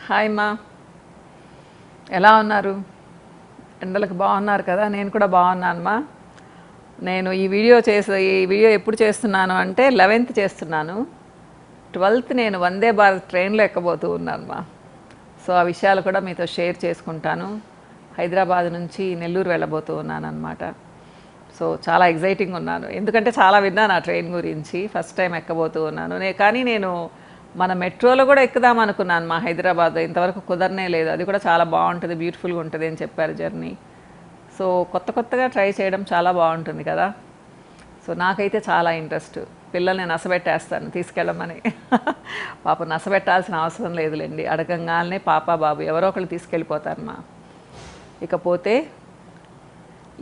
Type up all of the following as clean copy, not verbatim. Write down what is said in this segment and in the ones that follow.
Hi మా, ఎలా ఉన్నారు? ఎండలకు బాగున్నారు కదా? నేను కూడా బాగున్నాను మా. నేను ఈ వీడియో ఎప్పుడు చేస్తున్నాను అంటే 11th చేస్తున్నాను. 12th నేను వందే భారత్ ట్రైన్లో ఎక్కబోతూ ఉన్నాను మా. సో ఆ విషయాలు కూడా మీతో షేర్ చేసుకుంటాను. హైదరాబాద్ నుంచి నెల్లూరు వెళ్ళబోతూ ఉన్నాను అనమాట. సో చాలా ఎగ్జైటింగ్ ఉన్నాను, ఎందుకంటే చాలా విన్నాను ఆ ట్రైన్ గురించి. ఫస్ట్ టైం ఎక్కబోతూ ఉన్నాను కానీ నేను మన మెట్రోలో కూడా ఎక్కుదాం అనుకున్నాను మా హైదరాబాద్. ఇంతవరకు కుదరనే లేదు. అది కూడా చాలా బాగుంటుంది, బ్యూటిఫుల్గా ఉంటుంది అని చెప్పారు జర్నీ. సో కొత్తగా ట్రై చేయడం చాలా బాగుంటుంది కదా. సో నాకైతే చాలా ఇంట్రెస్ట్. పిల్లల్ని నసబెట్టేస్తాను తీసుకెళ్ళమని. పాప నసబెట్టాల్సిన అవసరం లేదులేండి, అడగంగానే పాప బాబు ఎవరో ఒకళ్ళు తీసుకెళ్ళిపోతారు మా. ఇకపోతే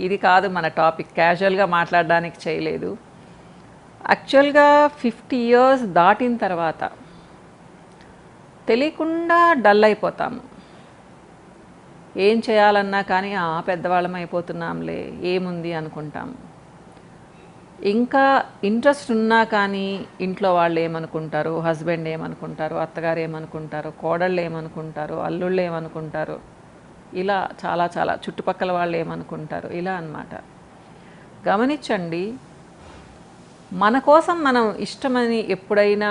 ఇది కాదు మన టాపిక్, క్యాజువల్గా మాట్లాడడానికి చేయలేదు. యాక్చువల్గా 50 years దాటిన తర్వాత తెలియకుండా డల్ అయిపోతాము. ఏం చేయాలన్నా కానీ పెద్దవాళ్ళం అయిపోతున్నాంలే, ఏముంది అనుకుంటాము. ఇంకా ఇంట్రెస్ట్ ఉన్నా కానీ ఇంట్లో వాళ్ళు ఏమనుకుంటారు, హస్బెండ్ ఏమనుకుంటారు, అత్తగారు ఏమనుకుంటారు, కోడళ్ళు ఏమనుకుంటారు, అల్లుళ్ళు ఏమనుకుంటారు, ఇలా చాలా చుట్టుపక్కల వాళ్ళు ఏమనుకుంటారు, ఇలా అన్నమాట. గమనించండి, మన కోసం మనం ఇష్టమని ఎప్పుడైనా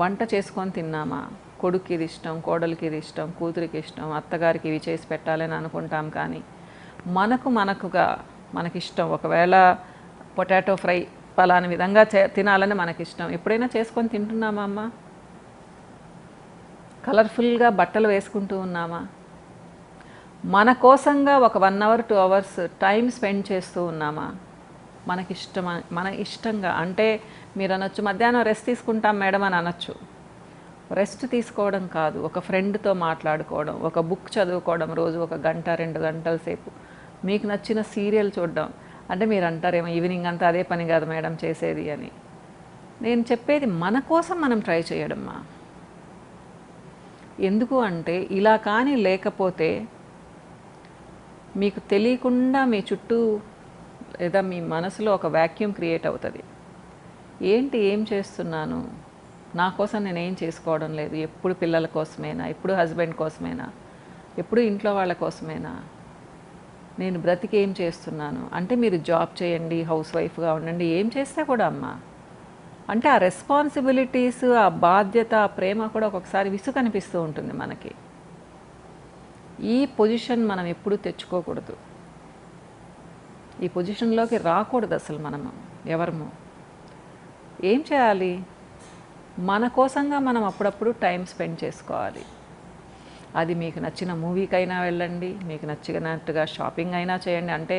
వంట చేసుకొని తిన్నామా? కొడుక్కి ఇది ఇష్టం, కోడలికి ఇది ఇష్టం, కూతురికి ఇష్టం, అత్తగారికి ఇవి చేసి పెట్టాలని అనుకుంటాం. కానీ మనకిష్టం ఒకవేళ పొటాటో ఫ్రై పలాని విధంగా తినాలని మనకిష్టం, ఎప్పుడైనా చేసుకొని తింటున్నామా అమ్మ? కలర్ఫుల్గా బట్టలు వేసుకుంటూ ఉన్నామా? మన కోసంగా ఒక 1 hour 2 hours టైం స్పెండ్ చేస్తూ ఉన్నామా? మన ఇష్టంగా అంటే మీరు అనొచ్చు, మధ్యాహ్నం రెస్ట్ తీసుకుంటాం మేడం అని అనొచ్చు. రెస్ట్ తీసుకోవడం కాదు, ఒక ఫ్రెండ్తో మాట్లాడుకోవడం, ఒక బుక్ చదువుకోవడం, రోజు 1 గంట 2 గంటల సేపు మీకు నచ్చిన సీరియల్ చూడడం. అంటే మీరు అంటారేమో ఈవినింగ్ అంతా అదే పని కాదు మేడం చేసేది అని. నేను చెప్పేది మన కోసం మనం ట్రై చేయడమ్మా. ఎందుకు అంటే ఇలా కానీ లేకపోతే మీకు తెలియకుండా మీ చుట్టూ లేదా మీ మనసులో ఒక వ్యాక్యూమ్ క్రియేట్ అవుతుంది. ఏం చేస్తున్నాను, నా కోసం నేనేం చేసుకోవడం లేదు, ఎప్పుడు పిల్లల కోసమేనా, ఎప్పుడు హస్బెండ్ కోసమేనా, ఎప్పుడు ఇంట్లో వాళ్ళ కోసమేనా, నేను బ్రతికి ఏం చేస్తున్నాను అంటే మీరు జాబ్ చేయండి, హౌస్ వైఫ్గా ఉండండి, ఏం చేస్తే కూడా అమ్మ అంటే ఆ రెస్పాన్సిబిలిటీస్, ఆ బాధ్యత, ఆ ప్రేమ కూడా ఒక్కొక్కసారి విసుగు అనిపిస్తూ ఉంటుంది మనకి. ఈ పొజిషన్ మనం ఎప్పుడూ తెచ్చుకోకూడదు, ఈ పొజిషన్లోకి రాకూడదు అసలు. మనము ఎవరము ఏం చేయాలి, మన కోసంగా మనం అప్పుడప్పుడు టైం స్పెండ్ చేసుకోవాలి. అది మీకు నచ్చిన మూవీకైనా వెళ్ళండి, మీకు నచ్చినట్టుగా షాపింగ్ అయినా చేయండి. అంటే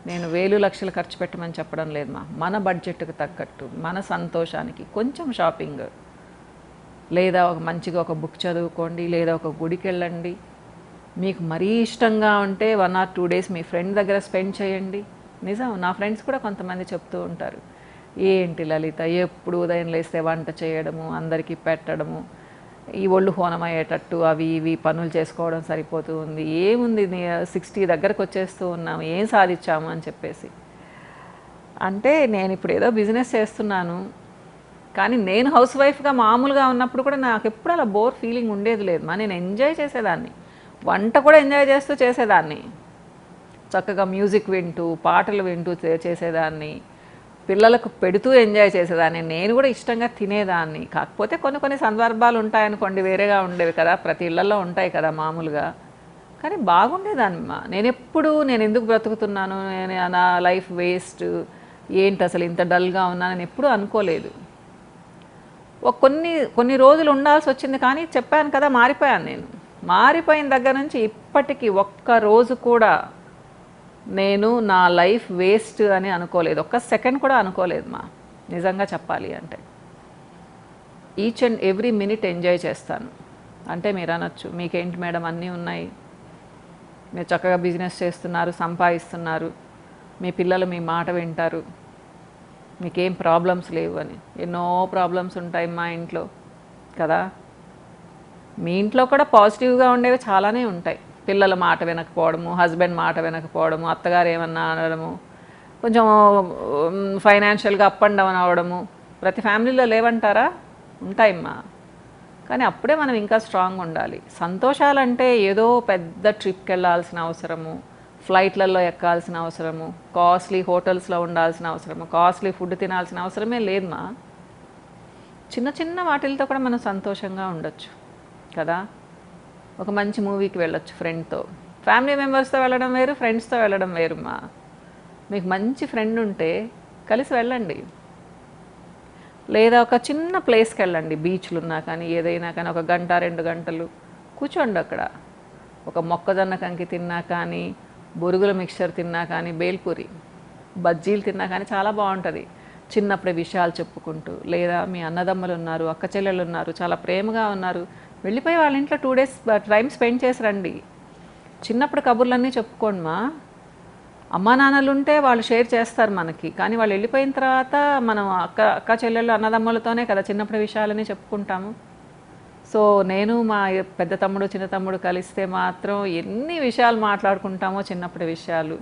నేను వేలు లక్షలు ఖర్చు పెట్టమని చెప్పడం లేదు మన బడ్జెట్కి తగ్గట్టు, మన సంతోషానికి కొంచెం షాపింగ్, లేదా మంచిగా ఒక బుక్ చదువుకోండి, లేదా ఒక గుడికి వెళ్ళండి. మీకు మరీ ఇష్టంగా ఉంటే 1 or 2 days మీ ఫ్రెండ్ దగ్గర స్పెండ్ చేయండి. నిజం, నా ఫ్రెండ్స్ కూడా కొంతమంది చెప్తూ ఉంటారు, ఏంటి లలిత ఎప్పుడు ఉదయం లేస్తే వంట చేయడము, అందరికీ పెట్టడము, ఈ ఒళ్ళు హోనమయ్యేటట్టు అవి ఇవి పనులు చేసుకోవడం సరిపోతూ ఉంది, ఏముంది 60 దగ్గరకు వచ్చేస్తూ ఉన్నాము, ఏం సాధించాము అని చెప్పేసి. అంటే నేను ఇప్పుడు ఏదో బిజినెస్ చేస్తున్నాను, కానీ నేను హౌస్ వైఫ్గా మామూలుగా ఉన్నప్పుడు కూడా నాకు ఎప్పుడు అలా బోర్ ఫీలింగ్ ఉండేది లేదు నేను ఎంజాయ్ చేసేదాన్ని. వంట కూడా ఎంజాయ్ చేస్తూ చేసేదాన్ని, చక్కగా మ్యూజిక్ వింటూ పాటలు వింటూ చేసేదాన్ని, పిల్లలకు పెడుతూ ఎంజాయ్ చేసేదాన్ని, నేను కూడా ఇష్టంగా తినేదాన్ని. కాకపోతే కొన్ని సందర్భాలు ఉంటాయనుకోండి, వేరేగా ఉండేవి కదా, ప్రతి ఇళ్లలో ఉంటాయి కదా మామూలుగా. కానీ బాగుండేదాన్ని నేను ఎందుకు బ్రతుకుతున్నాను, నా లైఫ్ వేస్ట్, ఏంటి అసలు ఇంత డల్గా ఉన్నానని ఎప్పుడూ అనుకోలేదు. కొన్ని రోజులు ఉండాల్సి వచ్చింది, కానీ చెప్పాను కదా మారిపోయాను. నేను మారిపోయిన దగ్గర నుంచి ఇప్పటికీ ఒక్క రోజు కూడా నేను నా లైఫ్ వేస్ట్ అని అనుకోలేదు, ఒక్క సెకండ్ కూడా అనుకోలేదు నిజంగా చెప్పాలి అంటే. Each and every minute enjoy చేస్తాను. అంటే మీరు అనొచ్చు, మీకేంటి మేడం అన్నీ ఉన్నాయి, మీరు చక్కగా బిజినెస్ చేస్తున్నారు, సంపాదిస్తున్నారు, మీ పిల్లలు మీ మాట వింటారు, మీకేం ప్రాబ్లమ్స్ లేవు అని. ఎన్నో ప్రాబ్లమ్స్ ఉంటాయి మా ఇంట్లో కదా. మీ ఇంట్లో కూడా పాజిటివ్గా ఉండేవి చాలానే ఉంటాయి. పిల్లల మాట వినకపోవడము, హస్బెండ్ మాట వినకపోవడము, అత్తగారు ఏమన్నా అనడము, కొంచెం ఫైనాన్షియల్గా అప్ అండ్ డౌన్ అవ్వడము, ప్రతి ఫ్యామిలీలో లేవంటారా? ఉంటాయమ్మా. కానీ అప్పుడే మనం ఇంకా స్ట్రాంగ్ ఉండాలి. సంతోషాలంటే ఏదో పెద్ద ట్రిప్కి వెళ్ళాల్సిన అవసరము, ఫ్లైట్లలో ఎక్కాల్సిన అవసరము, కాస్ట్లీ హోటల్స్లో ఉండాల్సిన అవసరము, కాస్ట్లీ ఫుడ్ తినాల్సిన అవసరమే లేదమ్మా. చిన్న చిన్న వాటిలతో కూడా మనం సంతోషంగా ఉండొచ్చు కదా. ఒక మంచి మూవీకి వెళ్ళొచ్చు ఫ్రెండ్తో. ఫ్యామిలీ మెంబర్స్తో వెళ్ళడం వేరు, ఫ్రెండ్స్తో వెళ్ళడం వేరుమ్మా. మీకు మంచి ఫ్రెండ్ ఉంటే కలిసి వెళ్ళండి. లేదా ఒక చిన్న ప్లేస్కి వెళ్ళండి, బీచ్లు ఉన్నా కానీ ఏదైనా కానీ, ఒక గంట 2 గంటలు కూర్చోండి అక్కడ. ఒక మొక్కజొన్న కంకి తిన్నా కానీ, బొరుగుల మిక్చర్ తిన్నా కానీ, బేల్పూరి బజ్జీలు తిన్నా కానీ చాలా బాగుంటుంది. చిన్నప్పుడే విషయాలు చెప్పుకుంటూ, లేదా మీ అన్నదమ్ములు ఉన్నారు, అక్క చెల్లెలు ఉన్నారు, చాలా ప్రేమగా ఉన్నారు, వెళ్ళిపోయి వాళ్ళ ఇంట్లో 2 డేస్ టైం స్పెండ్ చేసి రండి. చిన్నప్పుడు కబుర్లన్నీ చెప్పుకోండి మా. అమ్మా నాన్నలు ఉంటే వాళ్ళు షేర్ చేస్తారు మనకి, కానీ వాళ్ళు వెళ్ళిపోయిన తర్వాత మనం అక్క చెల్లెళ్ళు అన్నదమ్ములతోనే కదా చిన్నప్పుడు విషయాలని చెప్పుకుంటాము. సో నేను మా పెద్ద తమ్ముడు చిన్న తమ్ముడు కలిస్తే మాత్రం ఎన్ని విషయాలు మాట్లాడుకుంటామో చిన్నప్పుడు విషయాలు.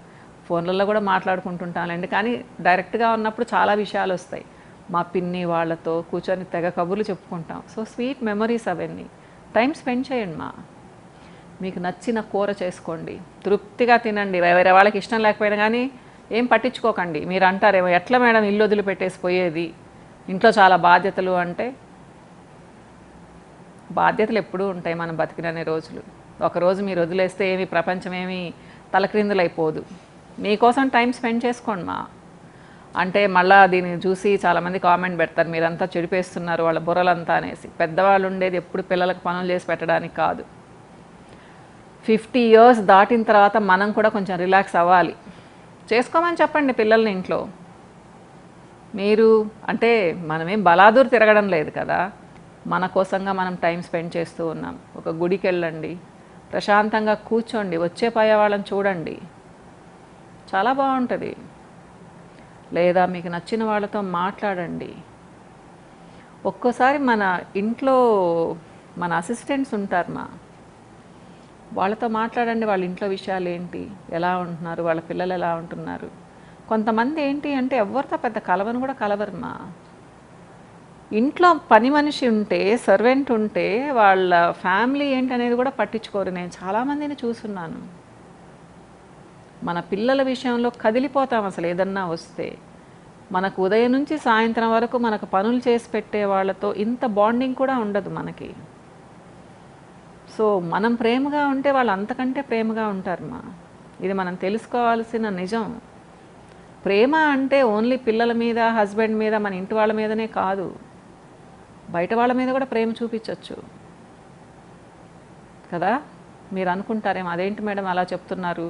ఫోన్లలో కూడా మాట్లాడుకుంటుంటానండి, కానీ డైరెక్ట్గా ఉన్నప్పుడు చాలా విషయాలు వస్తాయి. మా పిన్ని వాళ్ళతో కూర్చొని తెగ కబుర్లు చెప్పుకుంటాం. సో స్వీట్ మెమరీస్ అవన్నీ. టైం స్పెండ్ చేయండి మా. మీకు నచ్చిన కూర చేసుకోండి, తృప్తిగా తినండి. వేరే వాళ్ళకి ఇష్టం లేకపోయినా కానీ ఏం పట్టించుకోకండి. మీరు అంటారేమో ఎట్లా మేడం ఇల్లు వదిలిపెట్టేసి పోయేది, ఇంట్లో చాలా బాధ్యతలు అంటే, బాధ్యతలు ఎప్పుడూ ఉంటాయి మనం బతికినన్ని రోజులు. ఒకరోజు మీరు వదిలేస్తే ఏమి ప్రపంచం ఏమి తలక్రిందులైపోదు. మీకోసం టైం స్పెండ్ చేసుకోండి మా. అంటే మళ్ళీ దీన్ని చూసి చాలామంది కామెంట్ పెడతారు, మీరంతా చెడిపేస్తున్నారు వాళ్ళ బుర్రలంతా అనేసి. పెద్దవాళ్ళు ఉండేది ఎప్పుడు పిల్లలకు పనులు చేసి పెట్టడానికి కాదు. 50 years దాటిన తర్వాత మనం కూడా కొంచెం రిలాక్స్ అవ్వాలి. చేసుకోమని చెప్పండి పిల్లల్ని ఇంట్లో. మీరు అంటే మనమేం బలాదూరు తిరగడం లేదు కదా, మన కోసంగా మనం టైం స్పెండ్ చేస్తూ ఉన్నాం. ఒక గుడికి వెళ్ళండి, ప్రశాంతంగా కూర్చోండి, వచ్చే పోయే వాళ్ళని చూడండి, చాలా బాగుంటుంది. లేదా మీకు నచ్చిన వాళ్ళతో మాట్లాడండి. ఒక్కోసారి మన ఇంట్లో మన అసిస్టెంట్స్ ఉంటారు మా, వాళ్ళతో మాట్లాడండి. వాళ్ళ ఇంట్లో విషయాలు ఏంటి, ఎలా ఉంటున్నారు, వాళ్ళ పిల్లలు ఎలా ఉంటున్నారు. కొంతమంది ఏంటి అంటే ఎవరితో పెద్ద కలవను కూడా కలవరమ్మా. ఇంట్లో పని మనిషి ఉంటే, సర్వెంట్ ఉంటే వాళ్ళ ఫ్యామిలీ ఏంటి అనేది కూడా పట్టించుకోరు. నేను చాలామందిని చూస్తున్నాను. మన పిల్లల విషయంలో కదిలిపోతాం అసలు ఏదన్నా వస్తే. మనకు ఉదయం నుంచి సాయంత్రం వరకు మనకు పనులు చేసి పెట్టే వాళ్ళతో ఇంత బాండింగ్ కూడా ఉండదు మనకి. సో మనం ప్రేమగా ఉంటే వాళ్ళు అంతకంటే ప్రేమగా ఉంటారమ్మా. ఇది మనం తెలుసుకోవాల్సిన నిజం. ప్రేమ అంటే ఓన్లీ పిల్లల మీద, హస్బెండ్ మీద, మన ఇంటి వాళ్ళ మీదనే కాదు, బయట వాళ్ళ మీద కూడా ప్రేమ చూపించవచ్చు కదా. మీరు అనుకుంటారేమో అదేంటి మేడం అలా చెప్తున్నారు,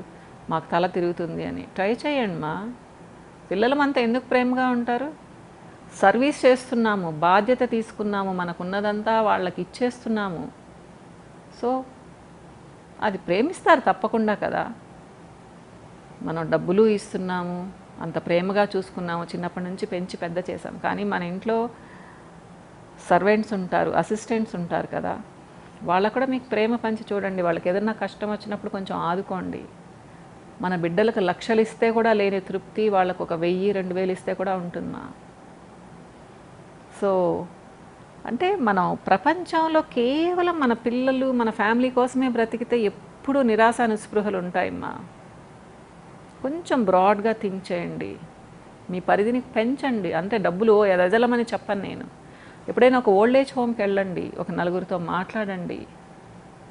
మాకు తల తిరుగుతుంది అని. ట్రై చేయండి మా. పిల్లలమంతా ఎందుకు ప్రేమగా ఉంటారు? సర్వీస్ చేస్తున్నాము, బాధ్యత తీసుకున్నాము, మనకున్నదంతా వాళ్ళకి ఇచ్చేస్తున్నాము. సో అది ప్రేమిస్తారు తప్పకుండా కదా. మనం డబ్బులు ఇస్తున్నాము, అంత ప్రేమగా చూసుకున్నాము, చిన్నప్పటి నుంచి పెంచి పెద్ద చేసాం. కానీ మన ఇంట్లో సర్వెంట్స్ ఉంటారు, అసిస్టెంట్స్ ఉంటారు కదా, వాళ్ళకు కూడా మీకు ప్రేమ పంచి చూడండి. వాళ్ళకి ఏదన్నా కష్టం వచ్చినప్పుడు కొంచెం ఆదుకోండి. మన బిడ్డలకు లక్షలు ఇస్తే కూడా లేని తృప్తి వాళ్ళకు ఒక 1000-2000 ఇస్తే కూడా ఉంటుందా. సో అంటే మనం ప్రపంచంలో కేవలం మన పిల్లలు, మన ఫ్యామిలీ కోసమే బ్రతికితే ఎప్పుడూ నిరాశ నిస్పృహలు ఉంటాయమ్మా. కొంచెం బ్రాడ్గా థింక్ చేయండి, మీ పరిధిని పెంచండి. అంతే, డబ్బులు ఎదజలమని చెప్పను నేను. ఎప్పుడైనా ఒక ఓల్డ్ ఏజ్ హోమ్కి వెళ్ళండి, ఒక నలుగురితో మాట్లాడండి,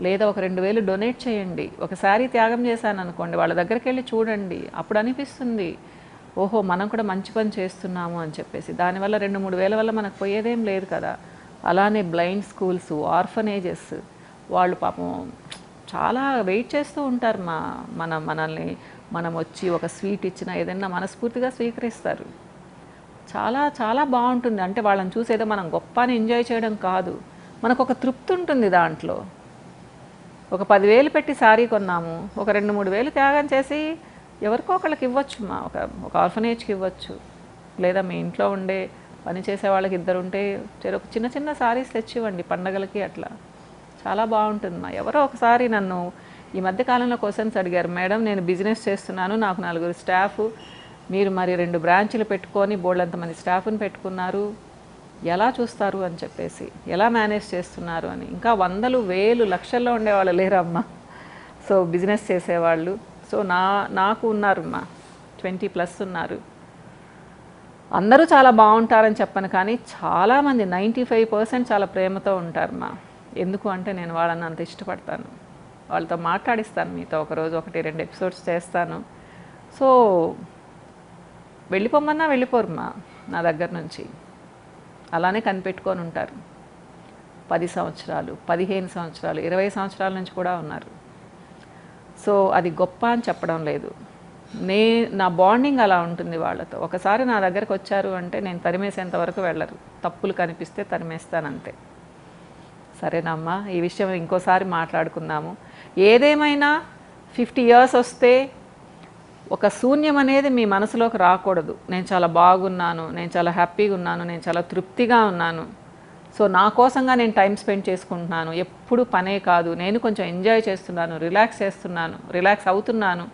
లేదా ఒక 2000 డొనేట్ చేయండి. ఒక శారీ త్యాగం చేశాను అనుకోండి, వాళ్ళ దగ్గరికి వెళ్ళి చూడండి. అప్పుడు అనిపిస్తుంది, ఓహో మనం కూడా మంచి పని చేస్తున్నాము అని చెప్పేసి. దానివల్ల 2-3 వేల వల్ల మనకు పోయేదేం లేదు కదా. అలానే బ్లైండ్ స్కూల్స్, ఆర్ఫనేజెస్, వాళ్ళు పాపం చాలా వెయిట్ చేస్తూ ఉంటారు మనల్ని మనం వచ్చి ఒక స్వీట్ ఇచ్చినా ఏదైనా మనస్ఫూర్తిగా స్వీకరిస్తారు. చాలా చాలా బాగుంటుంది. అంటే వాళ్ళని చూసేదో మనం గొప్ప అని ఎంజాయ్ చేయడం కాదు, మనకు ఒక తృప్తి ఉంటుంది దాంట్లో. ఒక 10,000 పెట్టి శారీ కొన్నాము, ఒక 2-3 వేలు త్యాగం చేసి ఎవరికో ఒకళ్ళకి ఇవ్వచ్చు ఒక ఆర్ఫనేజ్కి ఇవ్వచ్చు. లేదా మీ ఇంట్లో ఉండే పని చేసే వాళ్ళకి 2 ఉంటే ఒక చిన్న చిన్న శారీస్ తెచ్చివ్వండి పండగలకి. అట్లా చాలా బాగుంటుంది ఎవరో ఒకసారి నన్ను ఈ మధ్య కాలంలో క్వశ్చన్స్ అడిగారు, మేడం నేను బిజినెస్ చేస్తున్నాను, నాకు 4 స్టాఫ్, మీరు మరి 2 బ్రాంచ్లు పెట్టుకొని బోల్డంతమంది స్టాఫ్ని పెట్టుకున్నారు, ఎలా చూస్తారు అని చెప్పేసి, ఎలా మేనేజ్ చేస్తున్నారు అని. ఇంకా వందలు వేలు లక్షల్లో ఉండేవాళ్ళు లేరమ్మా. సో బిజినెస్ చేసేవాళ్ళు. సో నాకు ఉన్నారమ్మా, 20+ ఉన్నారు. అందరూ చాలా బాగుంటారని చెప్పను, కానీ చాలామంది 95% చాలా ప్రేమతో ఉంటారమ్మా. ఎందుకు అంటే నేను వాళ్ళని అంత ఇష్టపడతాను, వాళ్ళతో మాట్లాడిస్తాను, మీతో ఒకరోజు 1-2 ఎపిసోడ్స్ చేస్తాను. సో వెళ్ళిపోమన్నా వెళ్ళిపోరమ్మా నా దగ్గర నుంచి, అలానే కనిపెట్టుకొని ఉంటారు. 10 సంవత్సరాలు, 15 సంవత్సరాలు, 20 సంవత్సరాల నుంచి కూడా ఉన్నారు. సో అది గొప్ప అని చెప్పడం లేదు, నా బాండింగ్ అలా ఉంటుంది వాళ్ళతో. ఒకసారి నా దగ్గరకు వచ్చారు అంటే నేను తరిమేసేంత వరకు వెళ్ళరు, తప్పులు కనిపిస్తే తరిమేస్తానంతే. సరేనమ్మా, ఈ విషయం ఇంకోసారి మాట్లాడుకుందాము. ఏదేమైనా 50 years వస్తే ఒక శూన్యం అనేది మీ మనసులోకి రాకూడదు. నేను చాలా బాగున్నాను, నేను చాలా హ్యాపీగా ఉన్నాను, నేను చాలా తృప్తిగా ఉన్నాను, సో నా కోసంగా నేను టైం స్పెండ్ చేసుకుంటున్నాను, ఎప్పుడు పనే కాదు, నేను కొంచెం ఎంజాయ్ చేస్తున్నాను, రిలాక్స్ అవుతున్నాను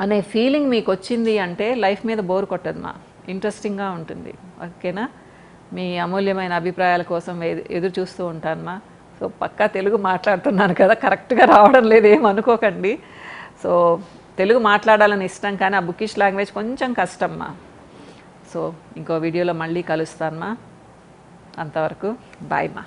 అనే ఫీలింగ్ మీకు వచ్చింది అంటే లైఫ్ మీద బోర్ కొట్టదుమా, ఇంట్రెస్టింగ్గా ఉంటుంది. ఓకేనా? మీ అమూల్యమైన అభిప్రాయాల కోసం ఎదురు చూస్తూ ఉంటానమ్మా. సో పక్కా తెలుగు మాట్లాడుతున్నాను కదా, కరెక్ట్గా రావడం లేదు ఏమనుకోకండి. సో తెలుగు మాట్లాడాలని ఇష్టం, కానీ ఆ బుకిష్ లాంగ్వేజ్ కొంచెం కష్టమ్మా. సో ఇంకో వీడియోలో మళ్ళీ కలుస్తానమ్మా. అంతవరకు బాయ్ మా.